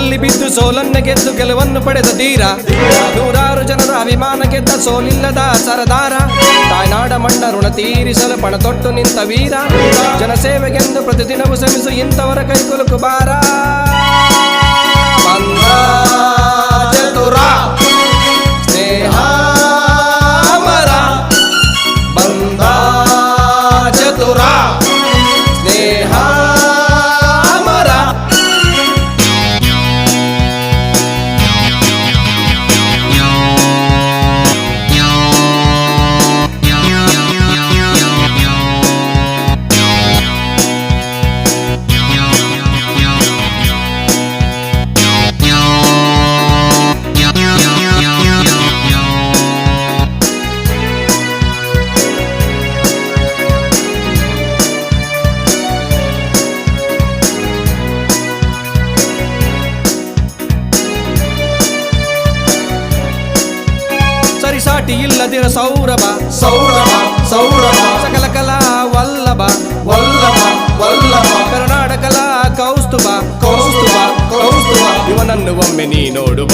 ಸೋಲಲ್ಲಿ ಬಿದ್ದು ಸೋಲನ್ನು ಗೆದ್ದು ಗೆಲುವನ್ನು ಪಡೆದ ಧೀರ, ನೂರಾರು ಜನರ ಅಭಿಮಾನ ಗೆದ್ದ ಸೋಲಿಲ್ಲದ ಸರದಾರ, ತಾಯ್ನಾಡ ಮಣ್ಣ ಋಣ ತೀರಿಸಲು ಪಣ ತೊಟ್ಟು ನಿಂತ ವೀರ, ಜನಸೇವೆಗೆಂದು ಪ್ರತಿದಿನವೂ ಶ್ರಮಿಸು ಇಂಥವರ ಕೈಕೊಲುಕು ಬಾರ. ಬಂದ ಚತುರ ಸ್ನೇಹ ಮರ, ಬಂದ ಚತುರ ಸ್ನೇಹ ಮರ. ಸರಿಸಾಟಿ ಇಲ್ಲದಿರ ಸೌರಭ ಸೌರಭ ಸೌರಭ ಸಕಲ ಕಲಾ ವಲ್ಲಭ ವಲ್ಲಭ ವಲ್ಲಭ ಕರ್ನಾಟಕ ಕಲಾ ಕೌಸ್ತುಭ ಕೌಸ್ತುಭ ಕೌಸ್ತುಭ ಇವನನ್ನು ಒಮ್ಮೆ ನೀ ನೋಡುವ.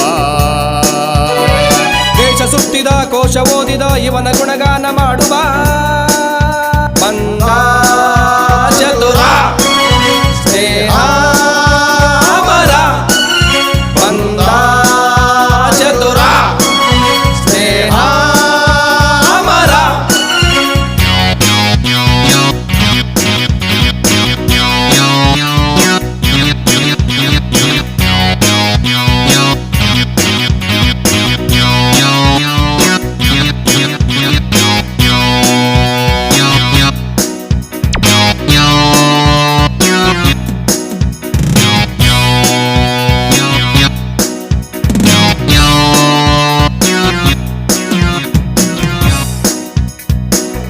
ದೇಶ ಸುತ್ತಿದ ಕೋಶ ಓದಿದ ಇವನ ಗುಣಗಾನ ಮಾಡುವ. ಬಂದ ಚತುರ ಸ್ನೇಹ ಮರ, ಬಂದ ಚತುರ ಸ್ನೇಹ ಮರ.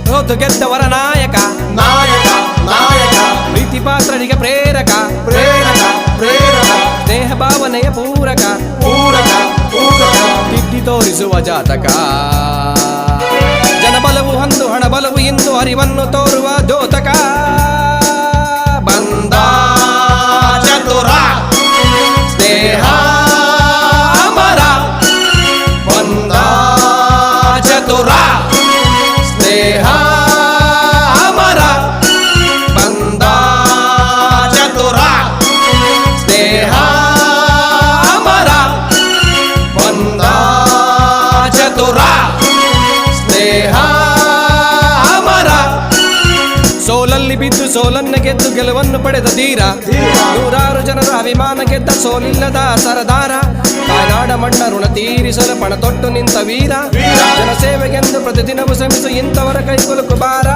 ಸೋತು ಗೆದ್ದವರ ನಾಯಕ ನಾಯಕ ನಾಯಕ ಪ್ರೀತಿ ಪಾತ್ರರಿಗೆ ಪ್ರೇರಕ ಪ್ರೇರಕ ಪ್ರೇರಕ ಸ್ನೇಹ ಭಾವನೆಯ ಪೂರಕ ಪೂರಕ ಪೂರಕ ತಿದ್ದಿ ತೋರಿಸುವ ಜಾತಕ. ಜನಬಲವು ಅಂದು ಹಣ ಬಲವು ಇಂದು ಅರಿವನ್ನು ತೋರುವ ದ್ಯೋತಕ. ಬಂದ ಚತುರ ಸ್ನೇಹ ಮರ, ಬಂದ ಚತುರ ಸ್ನೇಹ ಮರ, ಬಂದ ಚತುರ ಸ್ನೇಹ ಮರ, ಬಂದ ಚತುರ ಸ್ನೇಹ ಮರ. ಸೋಲಲ್ಲಿ ಬಿದ್ದು ಸೋಲನ್ನು ಗೆದ್ದು ಗೆಲುವನ್ನು ಪಡೆದ ಧೀರ, ನೂರಾರು ಜನರ ಅಭಿಮಾನ ಗೆದ್ದ ಸೋಲಿಲ್ಲದ ಸರದಾರ, ತಾಯ್ನಾಡ ಮಣ್ಣ ಋಣ ತೀರಿಸಲು ಪಣ ತೊಟ್ಟು ನಿಂತ ವೀರ, ಜನಸೇವೆಗೆಂದು ಪ್ರತಿದಿನವೂ ಶ್ರಮಿಸು ಇಂಥವರ ಕೈಕೊಲುಕು ಬಾರ.